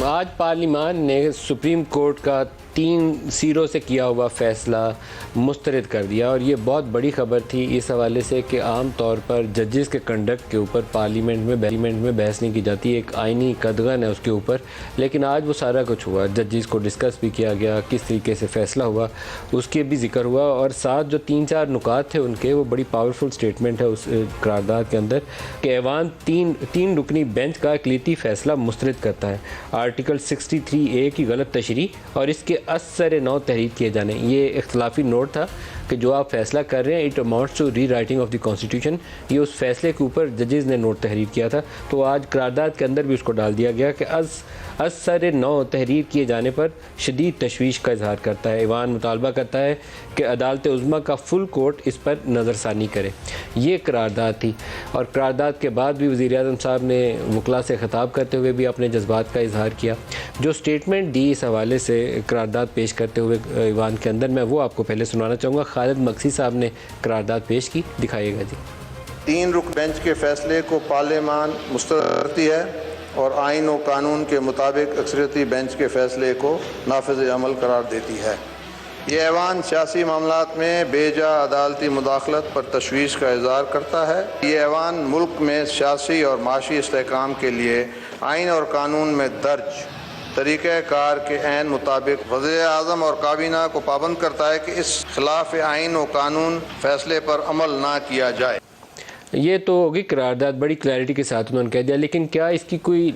आज पार्लिमान ने supreme court का 3 सिरों से किया हुआ फ़ैसला मुस्तरद कर दिया और ये बहुत बड़ी ख़बर थी इस हवाले से कि आम तौर पर जजेस के कंडक्ट के ऊपर पार्लियामेंट में बहस नहीं की जाती, एक आइनी कदगन है उसके ऊपर। लेकिन आज वो सारा कुछ हुआ, जजेस को डिस्कस भी किया गया, किस तरीके से फ़ैसला हुआ उसके भी जिक्र हुआ, और साथ जो 3-4 नुकात थे उनके, वो बड़ी पावरफुल स्टेटमेंट है उस करारदाद के अंदर कि ऐवान तीन रुकनी बेंच का इकलीती फ़ैसला मुस्तरद करता है। आर्टिकल 63A की गलत तशरीह और इसके असर नौ तहरीर किए जाने, ये इख्तलाफी नोट था कि जो आप फैसला कर रहे हैं it amounts to rewriting of the constitution, ये उस फैसले के ऊपर जजेस ने नोट तहरीर किया था। तो आज करारदाद के अंदर भी उसको डाल दिया गया कि असर नौ तहरीर किए जाने पर शदीद तशवीश का इजहार करता है। ऐवान मुतालबा करता है कि अदालत उज़्मा का फुल कोर्ट इस पर नज़रसानी करे। ये करारदाद थी और करारदाद के बाद भी वज़ीर आज़म साहब ने वकला से ख़िताब करते हुए भी अपने जज्बात का इजहार किया। जो स्टेटमेंट दी इस हवाले से करारदाद पेश करते हुए ऐवान के अंदर, मैं वो आपको पहले सुनाना चाहूँगा। खालिद मक्सी साहब ने करारदाद पेश की, दिखाइएगा जी। 3 रुकन बेंच के फैसले को पार्लियामान मुस्तरद करती है और आइन और कानून के मुताबिक अक्सरियती बेंच के फैसले को नाफिज अमल करार देती है। ये ऐवान सियासी मामलात में बेजा अदालती मुदाखलत पर तशवीश का इज़हार करता है। ये ऐवान मुल्क में सियासी और माशी इस्तेहकाम के लिए आइन और कानून में दर्ज तरीक़ाकार के ऐन मुताबिक वज़ीर आज़म और काबीना को पाबंद करता है कि इस खिलाफ आइन और कानून फैसले पर अमल ना किया जाए। ये तो होगी करारदाद, बड़ी क्लैरिटी के साथ उन्होंने कह दिया, लेकिन क्या इसकी कोई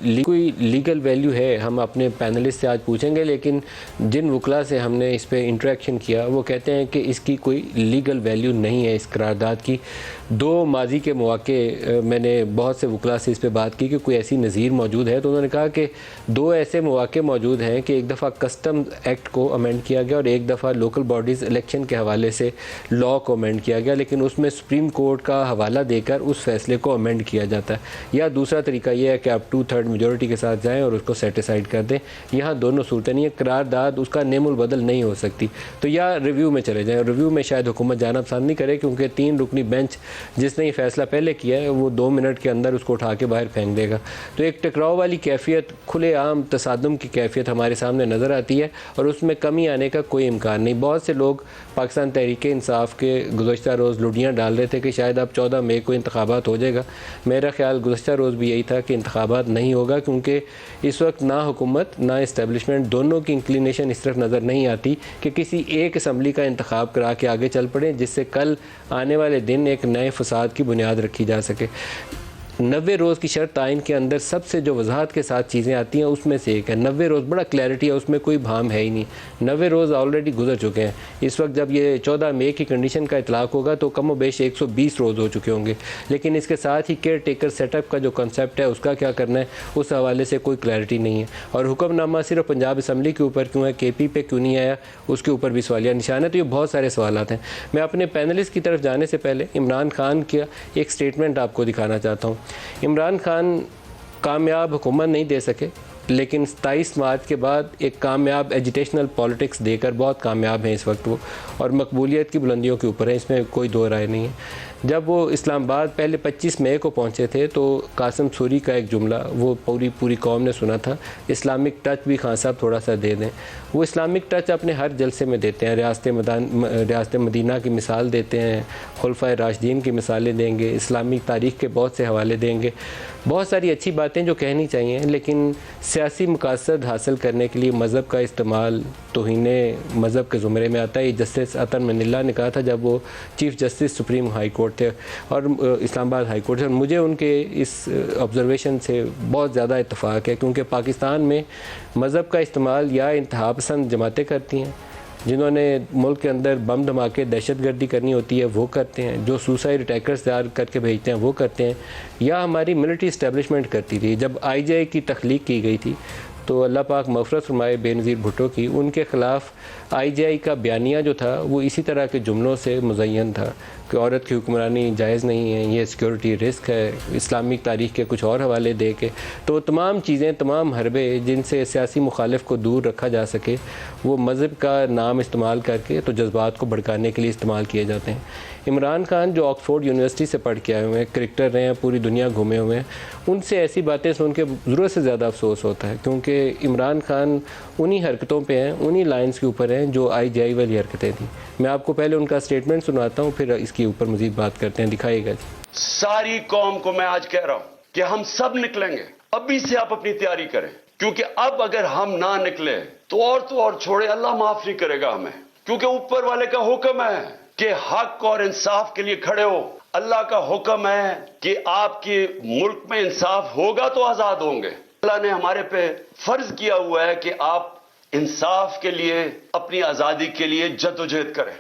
लीगल वैल्यू है, हम अपने पैनलिस्ट से आज पूछेंगे। लेकिन जिन वकला से हमने इस पर इंटरेक्शन किया वो कहते हैं कि इसकी कोई लीगल वैल्यू नहीं है इस करारदाद की। 2 माजी के मौके मैंने बहुत से वकला से इस पर बात की कि कोई ऐसी नज़ीर मौजूद है, तो उन्होंने कहा कि 2 ऐसे मौके मौजूद हैं कि एक दफ़ा कस्टम एक्ट को अमेंड किया गया और एक दफ़ा लोकल बॉडीज़ इलेक्शन के हवाले से लॉ को अमेंड किया गया, लेकिन उसमें सुप्रीम कोर्ट का हवाला देकर उस फैसले को अमेंड किया जाता है। या दूसरा तरीका यह है कि आप 2/3 मेजॉरिटी के साथ जाएं और उसको सेटिसाइड कर दें। यहाँ दोनों सूरतें नहीं है, करारदाद उसका नेमुल बदल नहीं हो सकती। तो या रिव्यू में चले जाएं, रिव्यू में शायद हुकूमत जाना पसंद नहीं करे क्योंकि 3 रुकनी बेंच जिसने ये फैसला पहले किया है वो 2 मिनट के अंदर उसको उठा के बाहर फेंक देगा। तो एक टकराव वाली कैफियत, खुलेआम तसादुम की कैफियत हमारे सामने नज़र आती है और उसमें कमी आने का कोई इम्कान नहीं। बहुत से लोग पाकिस्तान तहरीक इंसाफ के गुज़श्ता रोज़ लुडियाँ डाल रहे थे कि शायद अब 14 मई को इंतखाबात हो जाएगा। मेरा ख्याल गुज़श्ता रोज़ भी यही था कि इंतखाबात नहीं होगा, क्योंकि इस वक्त ना हुकूमत ना इस्टेब्लिशमेंट दोनों की इंक्लिनेशन इस तरफ नज़र नहीं आती कि किसी एक असम्बली का इंतखाब करा के आगे चल पड़े, जिससे कल आने वाले दिन एक नए फसाद की बुनियाद रखी जा सके। 90 रोज़ की शर्त आइन के अंदर सबसे जो वजाहत के साथ चीज़ें आती हैं उसमें से एक है 90 रोज़। बड़ा क्लैरिटी है, उसमें कोई भाम है ही नहीं। 90 रोज़ ऑलरेडी गुजर चुके हैं। इस वक्त जब ये 14 मई की कंडीशन का इतलाक़ होगा तो कम व बेश 120 रोज़ हो चुके होंगे। लेकिन इसके साथ ही केयर टेकर सेटअप का जो कॉन्सेप्ट है उसका क्या करना है, उस हवाले से कोई क्लैरिटी नहीं है। और हुक्मनामा सिर्फ पंजाब असम्बली के ऊपर क्यों है, KP पे क्यों नहीं आया, उसके ऊपर भी सवालिया निशान है। तो ये बहुत सारे सवालात हैं। मैं अपने पैनलिस्ट की तरफ जाने से पहले इमरान खान का एक स्टेटमेंट आपको दिखाना चाहता हूँ। इमरान खान कामयाब हुकूमत नहीं दे सके, लेकिन 27 मार्च के बाद एक कामयाब एजुटेशनल पॉलिटिक्स देकर बहुत कामयाब हैं इस वक्त वो, और मकबूलियत की बुलंदियों के ऊपर है, इसमें कोई दो राय नहीं है। जब वो इस्लामाबाद पहले 25 मई को पहुंचे थे तो कासिम सूरी का एक जुमला वो पूरी कौम ने सुना था, इस्लामिक टच भी खान साहब थोड़ा सा दे दें। वो इस्लामिक टच अपने हर जलसे में देते हैं, रियासत मदीना की मिसाल देते हैं, खुलफाए राशिदीन की मिसालें देंगे, इस्लामिक तारीख़ के बहुत से हवाले देंगे, बहुत सारी अच्छी बातें जो कहनी चाहिए। लेकिन सियासी मकासद हासिल करने के लिए मज़हब का इस्तेमाल तौहीने मज़हब के ज़ुमरे में आता है। जस्टिस अतर मनिल्ला ने कहा था जब वो chief justice supreme high court थे और इस्लामाबाद हाई कोर्ट थे, और मुझे उनके इस ऑब्ज़र्वेशन से बहुत ज़्यादा इत्तफ़ाक़ है, क्योंकि पाकिस्तान में मज़हब का इस्तेमाल या इंतहा पसंद जमातें करती हैं, जिन्होंने मुल्क के अंदर बम धमाके दहशतगर्दी करनी होती है वो करते हैं, जो सुसाइड अटैकर्स तैयार करके भेजते हैं वो करते हैं, या हमारी मिलिट्री इस्टेब्लिशमेंट करती थी। जब IJ की तख्लीक की गई थी तो अल्लाह पाक मग़फ़िरत फ़रमाए बेनज़ीर भुट्टो की, उनके ख़िलाफ़ IJ का बयानिया जो था वो इसी तरह के जुमलों से मुज़य्यन था कि औरत की हुक्मरानी जायज़ नहीं है, ये सिक्योरिटी रिस्क है, इस्लामिक तारीख़ के कुछ और हवाले दे के। तो तमाम चीज़ें, तमाम हरबे जिनसे सियासी मुखालिफ को दूर रखा जा सके, वो मज़हब का नाम इस्तेमाल करके तो जज्बात को भड़काने के लिए इस्तेमाल किए जाते हैं। इमरान खान जो ऑक्सफोर्ड यूनिवर्सिटी से पढ़ के आए हुए हैं, क्रिकेटर रहे हैं, पूरी दुनिया घूमे हुए हैं, उनसे ऐसी बातें सुन के ज़रूरत से ज़्यादा अफसोस होता है, क्योंकि इमरान खान उन्हीं हरकतों पे हैं, उन्हीं लाइंस के ऊपर हैं जो IGI वाली हरकतें थी। मैं आपको पहले उनका स्टेटमेंट सुनाता हूँ, फिर इसके ऊपर मज़ीद बात करते हैं। दिखाइएगा जी। सारी कौम को मैं आज कह रहा हूं कि हम सब निकलेंगे। अभी से आप अपनी तैयारी करें, क्योंकि अब अगर हम ना निकले तो और छोड़े, अल्लाह माफ नहीं करेगा हमें, क्योंकि ऊपर वाले का हुक्म है कि हक और इंसाफ के लिए खड़े हो। अल्लाह का हुक्म है कि आपके मुल्क में इंसाफ होगा तो आजाद होंगे। अल्लाह ने हमारे पे फर्ज किया हुआ है कि आप इंसाफ के लिए, अपनी आजादी के लिए जद्दोजहद करें।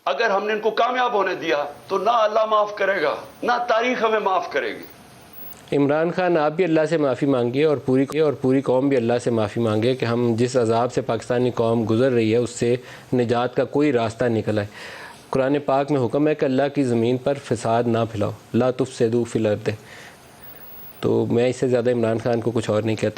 अगर हमने इनको कामयाब होने दिया तो ना अल्लाह माफ करेगा, ना तारीख हमें माफ करेगी। इमरान खान, आप भी अल्लाह से माफ़ी मांगिए और पूरी कौम भी अल्लाह से माफ़ी मांगे कि हम जिस अजाब से पाकिस्तानी कौम गुजर रही है उससे निजात का कोई रास्ता निकल आए। कुरान पाक में हुक्म है कि अल्लाह की ज़मीन पर फ़साद ना फैलाओ, ला तुफ़सिदू फ़िल अर्द। तो मैं इससे ज़्यादा इमरान खान को कुछ और नहीं कहता।